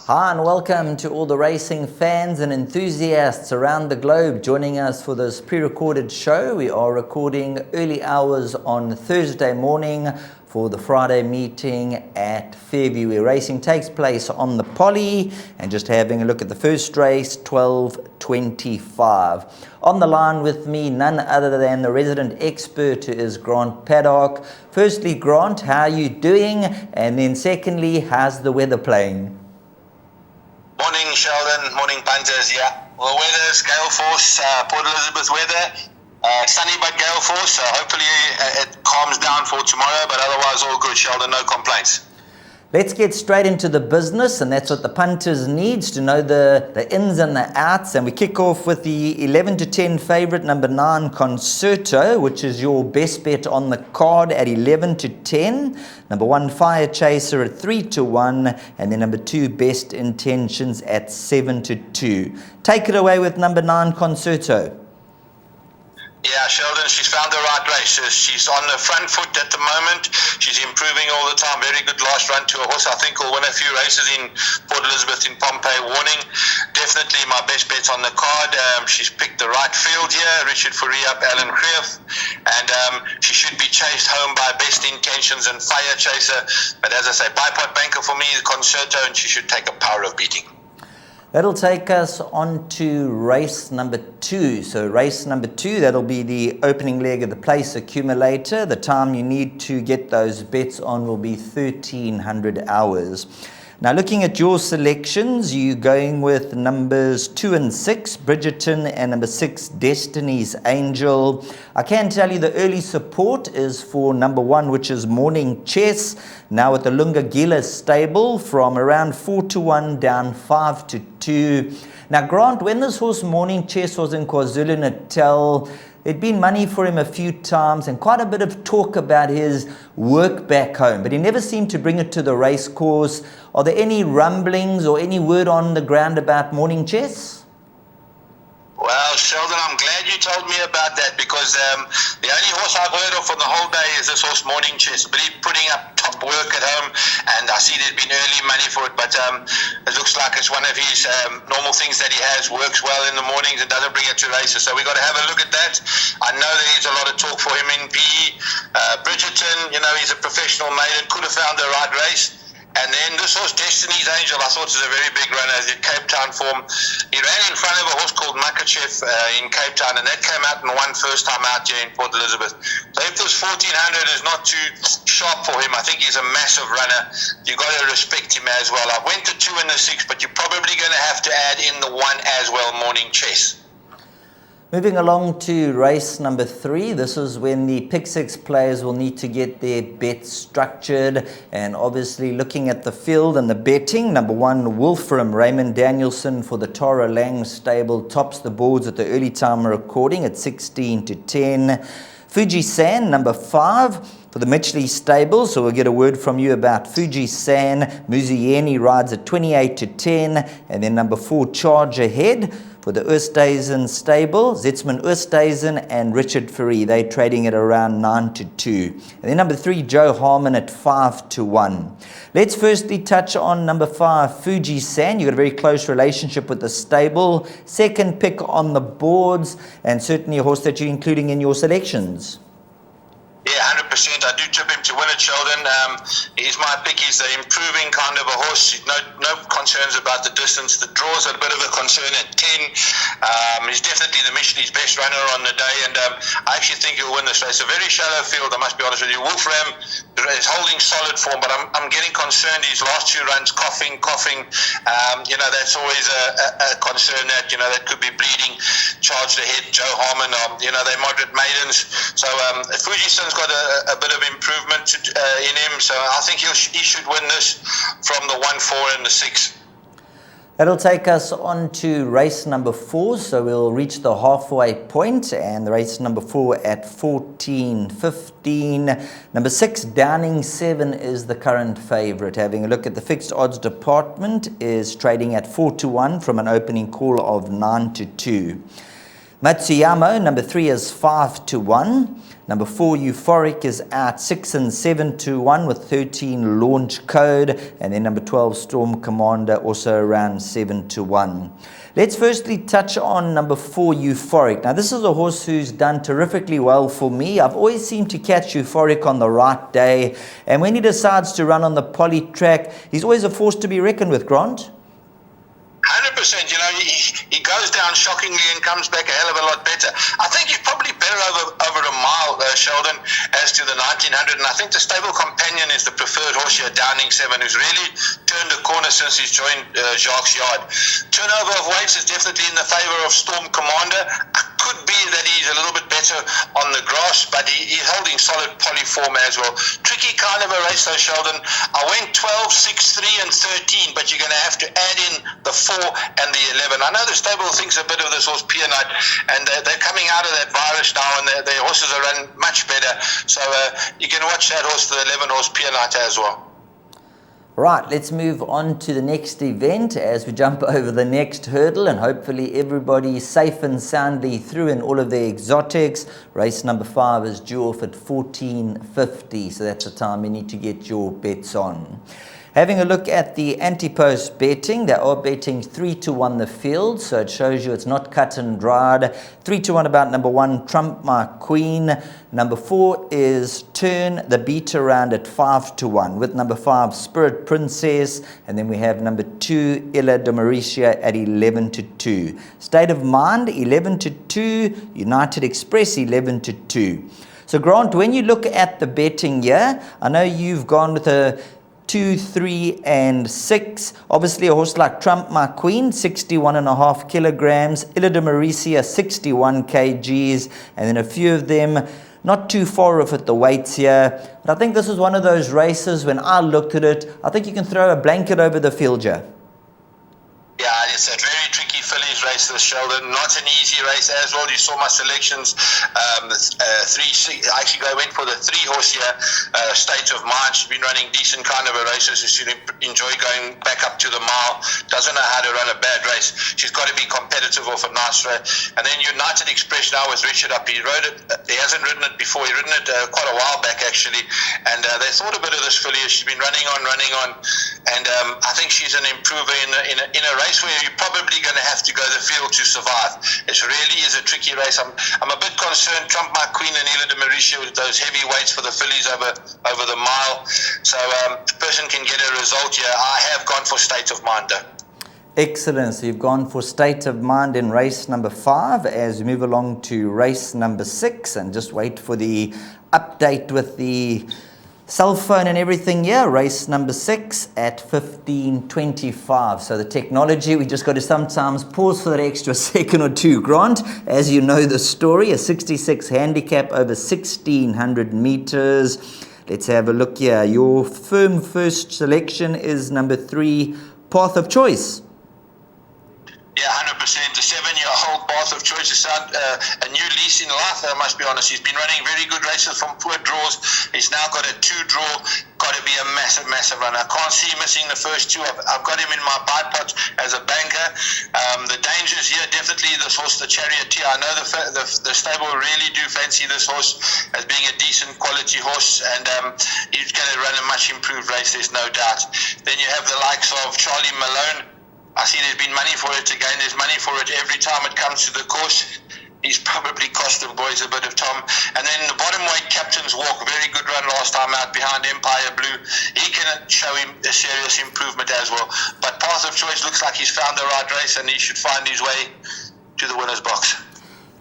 Hi and welcome to all the racing fans and enthusiasts around the globe joining us for this pre-recorded show. We are recording early hours on Thursday morning for the Friday meeting at Fairview, where racing takes place on the Poly, and just having a look at the first race, 12:25. On the line with me, none other than the resident expert, who is Grant Paddock. Firstly, Grant, how are you doing? And then secondly, how's the weather playing? Morning, Sheldon. Morning, punters. Yeah, well, the weather is gale force, Port Elizabeth weather. Sunny but gale force, so hopefully it calms down for tomorrow, but otherwise all good, Sheldon, no complaints. Let's get straight into the business, and that's what the punters needs to know the ins and the outs. And we kick off with the 11-10 favourite, number 9, Concerto, which is your best bet on the card at 11-10. Number 1, Fire Chaser at 3-1, and then number 2, Best Intentions at 7-2. Take it away with number 9, Concerto. Yeah, Sheldon, she's found the right race. She's on the front foot at the moment. She's improving all the time. Very good last run to a horse. I think will win a few races in Port Elizabeth, in Pompeii. Warning, definitely my best bet's on the card. She's picked the right field here. Richard Fourie up, Alan Creef. And she should be chased home by Best Intentions and Fire Chaser. But as I say, bipod banker for me is Concerto, and she should take a power of beating. That'll take us on to race number 2. So race number 2, that'll be the opening leg of the place accumulator. The time you need to get those bets on will be 1300 hours. Now, looking at your selections, you're going with numbers 2 and 6, Bridgerton, and number 6, Destiny's Angel. I can tell you the early support is for number 1, which is Morning Chess, now at the Lungagila stable, from around 4-1 down 5-2. Now, Grant, when this horse Morning Chess was in KwaZulu-Natal, there'd been money for him a few times and quite a bit of talk about his work back home, but he never seemed to bring it to the race course. Are there any rumblings or any word on the ground about Morning Chess? Well, Sheldon, I'm glad you told me about that, because the only horse I've heard of for the whole day is this horse Morning Chess. But he's putting up top work at home, and I see there's been early money for it, but it looks like it's one of his normal things that he has, works well in the mornings and doesn't bring it to races. So we got to have a look at that. I know there is a lot of talk for him in PE. Bridgerton, you know, he's a professional maiden, could have found the right race. And then this horse, Destiny's Angel, I thought was a very big runner as in Cape Town form. He ran in front of a horse called Makachev in Cape Town, and that came out and won first time out here in Port Elizabeth. So if this 1400 is not too sharp for him, I think he's a massive runner. You've got to respect him as well. I went to 2 and the 6, but you're probably going to have to add in the 1 as well, Morning Chess. Moving along to race number 3, this is when the pick 6 players will need to get their bets structured, and obviously looking at the field and the betting. Number 1, Wolfram, Raymond Danielson for the Tara Lang stable, tops the boards at the early time recording at 16-10. Fuji-san, number 5 for the Mitchley stable, so we'll get a word from you about Fuji-san. Muzieni rides at 28-10, and then number 4, Charge Ahead for the Oosthuizen stable, Zetzman Oosthuizen and Richard Fourie, they're trading at around 9-2. And then number 3, Joe Harmon at 5-1. Let's firstly touch on number 5, Fuji-san. You've got a very close relationship with the stable. Second pick on the boards, and certainly a horse that you're including in your selections. Yeah, 100%. I do tip him to win it, Sheldon. He's my pick. He's an improving kind of a horse. No concerns about the distance. The draw's a bit of a concern at 10. He's definitely the Michelin's best runner on the day, and I actually think he'll win this race. A very shallow field, I must be honest with you. Wolfram is holding solid form, but I'm getting concerned. His last 2 runs, coughing. That's always a concern that, that could be bleeding. Charged Ahead, Joe Harmon, they're moderate maidens. So Fuji-san's got a bit of improvement in him, so I think he should win this from the 1, 4 and the 6. That'll take us on to race number 4, so we'll reach the halfway point, and the race number 4 at 14-15. Number 6, Downing 7 is the current favourite. Having a look at the fixed odds department, is trading at 4-1 from an opening call of 9-2. Matsuyama, number 3, is 5-1. Number 4, Euphoric, is out 6 and 7-1 with 13 launch code. And then number 12, Storm Commander, also around 7-1. Let's firstly touch on number 4, Euphoric. Now, this is a horse who's done terrifically well for me. I've always seemed to catch Euphoric on the right day. And when he decides to run on the poly track, he's always a force to be reckoned with, Grant. 100%. You know, he goes down shockingly and comes back a hell of a lot better. I think he's probably better over a mile, Sheldon, as to the 1900. And I think the Stable Companion is the preferred horse here, Downing 7, who's really turned the corner since he's joined Jacques' yard. Turnover of weights is definitely in the favour of Storm Commander. Could be that he's a little bit better on the grass, but he's holding solid poly form as well. Tricky kind of a race though, Sheldon. I went 12, 6, 3 and 13, but you're going to have to add in the 4 and the 11. I know the stable thinks a bit of this horse Peanut, and they're coming out of that virus now, and their horses are running much better. So you can watch that horse, the 11 horse Peanut as well. Right, let's move on to the next event as we jump over the next hurdle, and hopefully everybody safe and soundly through in all of their exotics. Race number 5 is due off at 14:50, so that's the time you need to get your bets on. Having a look at the anti-post betting, they are betting 3-1 the field, so it shows you it's not cut and dried. 3-1 about number 1, Trump My Queen. Number 4 is Turn the Beat Around at 5-1, with number 5, Spirit Princess, and then we have number 2, Illa de Mauricia at 11-2. State of Mind 11-2, United Express 11-2. So Grant, when you look at the betting here, I know you've gone with a 2, 3 and 6. Obviously a horse like Trump My Queen, 61.5 kilograms, Illa de Mauricia 61 kgs, and then a few of them not too far off at the weights here. But I think this is one of those races, when I looked at it, I think you can throw a blanket over the field here. Yeah, it's a very tricky fillies race, this, Sheldon. Not an easy race as well. You saw my selections. I actually went for the 3 horse here, State of Mind. She's been running decent kind of a races. She should enjoy going back up to the mile. Doesn't know how to run a bad race. She's got to be competitive off a nice race. And then United Express now with Richard up. He rode it. He hasn't ridden it before. He ridden it quite a while back actually. And they thought a bit of this filly. She's been running on. And I think she's an improver in a race where you're probably going to have to go the field to survive. It really is a tricky race. I'm a bit concerned, Trump My Queen and Illa de Mauricia, with those heavy weights for the fillies over the mile. So a person can get a result here. I have gone for State of Mind though. Excellent. So you've gone for State of Mind in race number 5 as we move along to race number 6, and just wait for the update with the cell phone and everything here. Race number 6 at 15:25. So the technology, we just got to sometimes pause for that extra second or two. Grant, as you know the story, a 66 handicap over 1,600 meters. Let's have a look here. Your firm first selection is number 3, Path of Choice. Yeah, 100%. The 7-year-old Path of Choice is a new lease in life, I must be honest. He's been running very good races from poor draws. He's now got a 2-draw. Got to be a massive runner. I can't see him missing the first 2. I've got him in my buy pot as a banker. The dangers here, definitely this horse, the Charioteer. I know the stable really do fancy this horse as being a decent quality horse, and he's going to run a much improved race, there's no doubt. Then you have the likes of Charlie Malone. I see there's been money for it again. There's money for it every time it comes to the course. He's probably cost the boys a bit of time. And then the bottom weight Captain's Walk, very good run last time out behind Empire Blue. He can show him a serious improvement as well. But Path of Choice looks like he's found the right race, and he should find his way to the winner's box.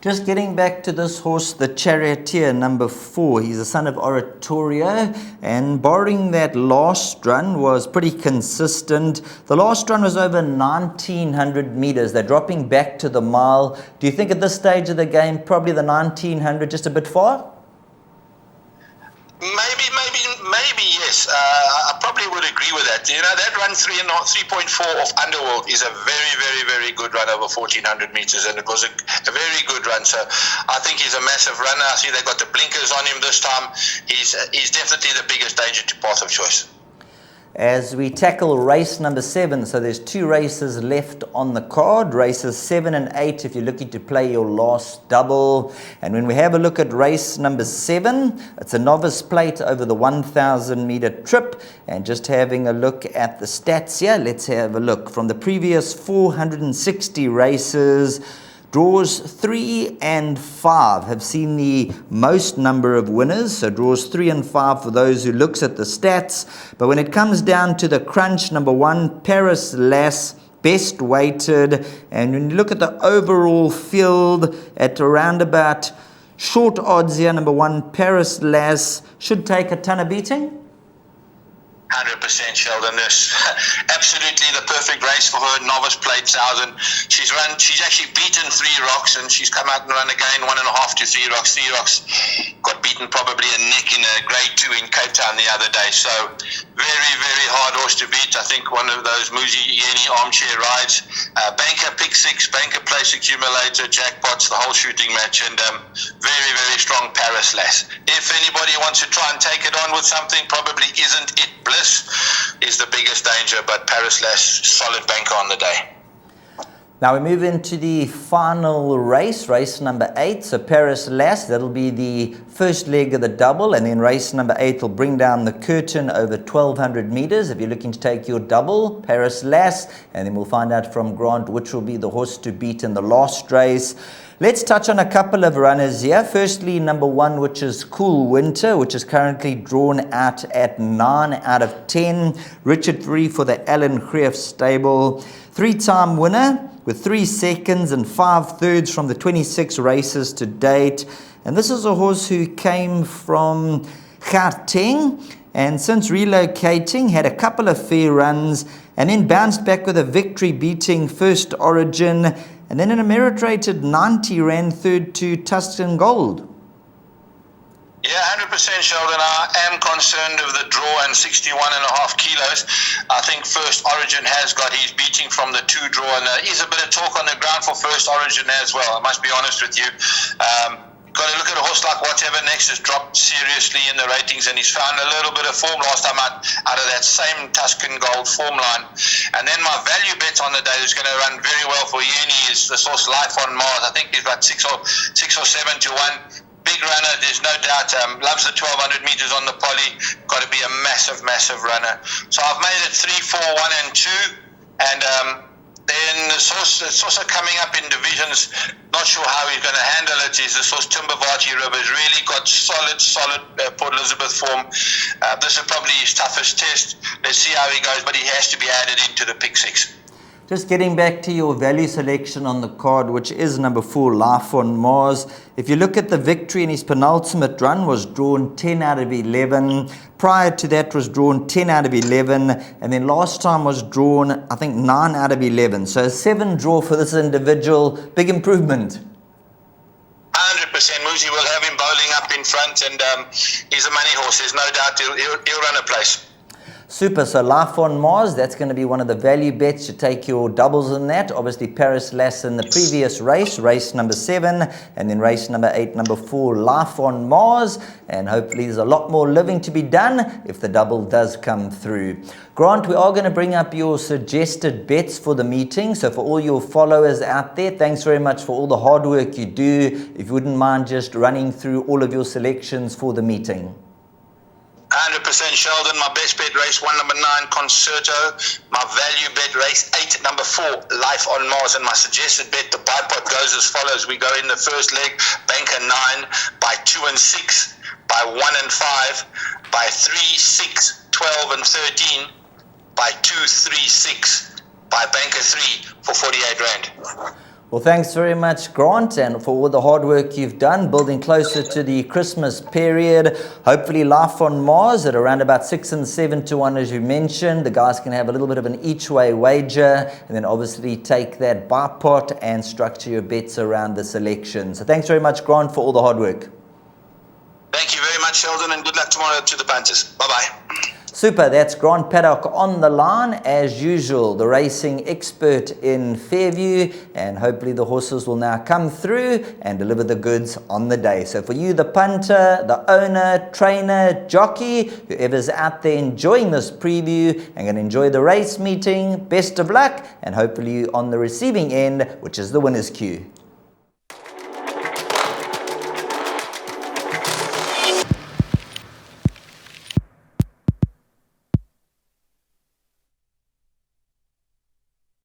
Just getting back to this horse, the Charioteer, number 4. He's the son of Oratorio, and barring that last run was pretty consistent. The last run was over 1,900 meters. They're dropping back to the mile. Do you think at this stage of the game, probably the 1,900 just a bit far? Maybe yes. I probably would agree with that. You know, that run 3.4 off Underworld is a very good run over 1,400 meters, and it was a very good run. So I think he's a massive runner. I see they got the blinkers on him this time. He's definitely the biggest danger to Path of Choice. as we tackle race number 7. So there's 2 races left on the card, races 7 and 8 if you're looking to play your last double. And when we have a look at race number 7, it's a novice plate over the 1,000 meter trip. And just having a look at the stats here, let's have a look. From the previous 460 races, draws 3 and 5 have seen the most number of winners. So draws 3 and 5 for those who looks at the stats. But when it comes down to the crunch, number 1, Paris Lass, best weighted. And when you look at the overall field at around about short odds here, number 1, Paris Lass should take a ton of beating. 100% Sheldon. This absolutely the perfect race for her, novice plate 1,000. She's actually beaten 3 rocks, and she's come out and run again 1.5 to 3 rocks. 3 rocks got beaten probably a neck in a grade 2 in Cape Town the other day. So very, very hard horse to beat. I think one of those Muzi Yeni armchair rides. Banker pick 6, banker place accumulator, jackpots, the whole shooting match, and very, very strong Paris Lass. If anybody wants to try and take it on with something, probably isn't it Bliss is the biggest danger, but Paris Lass, solid banker on the day. Now we move into the final race, race number 8. So Paris Lass, that'll be the first leg of the double, and then race number 8 will bring down the curtain over 1,200 meters. If you're looking to take your double, Paris Lass, and then we'll find out from Grant which will be the horse to beat in the last race. Let's touch on a couple of runners here. Firstly, number 1, which is Cool Winter, which is currently drawn out at 9 out of 10. Richard 3 for the Alan Greef stable. 3-time winner with 3 seconds and 5 thirds from the 26 races to date. And this is a horse who came from Gauteng, and since relocating had a couple of fair runs and then bounced back with a victory beating First Origin, and then an meritrated 90 ran third to Tuscan Gold. Yeah, 100% Sheldon. I am concerned of the draw and 61.5 kilos. I think First Origin has got his beating from the 2 draw, and there is a bit of talk on the ground for First Origin as well. I must be honest with you. Got to look at a horse like Whatever Next has dropped seriously in the ratings, and he's found a little bit of form last time out of that same Tuscan Gold form line. And then my value bet on the day is going to run very well for Yeni is the horse Life on Mars. I think he's about 6 or 7 to 1. Big runner, there's no doubt. Loves the 1,200 meters on the poly. Got to be a massive, massive runner. So I've made it 3, 4, 1 and 2. And then it's also coming up in divisions. Not sure how he's going to handle it. Is this horse Timbavati River's really got solid Port Elizabeth form. This is probably his toughest test. Let's see how he goes, but he has to be added into the pick 6. Just getting back to your value selection on the card, which is number 4, Life on Mars. If you look at the victory in his penultimate run, was drawn 10 out of 11. Prior to that was drawn 10 out of 11. And then last time was drawn, I think, 9 out of 11. So a 7 draw for this individual. Big improvement. 100%. Muzi will have him bowling up in front, and he's a money horse. There's no doubt he'll run a place. Super. So Life on Mars, that's going to be one of the value bets. You take your doubles in that. Obviously Paris Lass in the previous race, race number 7, and then race number 8, number 4, Life on Mars. And hopefully there's a lot more living to be done if the double does come through. Grant, we are going to bring up your suggested bets for the meeting. So for all your followers out there, thanks very much for all the hard work you do. If you wouldn't mind just running through all of your selections for the meeting. 100% Sheldon. My best bet race 1, number 9, Concerto. My value bet race 8, number 4, Life on Mars. And my suggested bet, the bipod goes as follows. We go in the first leg, banker 9, by 2 and 6, by 1 and 5, by 3, 6, 12 and 13, by 2, 3, 6, by banker 3 for 48 Rand. Well, thanks very much, Grant, and for all the hard work you've done building closer to the Christmas period. Hopefully Life on Mars at around about 6 and 7 to 1, as you mentioned. The guys can have a little bit of an each-way wager, and then obviously take that bar pot and structure your bets around the selection. So thanks very much, Grant, for all the hard work. Thank you very much, Sheldon, and good luck tomorrow to the Panthers. Bye-bye. Super, that's Grant Paddock on the line as usual, the racing expert in Fairview, and hopefully the horses will now come through and deliver the goods on the day. So for you, the punter, the owner, trainer, jockey, whoever's out there enjoying this preview and going to enjoy the race meeting, best of luck, and hopefully on the receiving end, which is the winner's queue.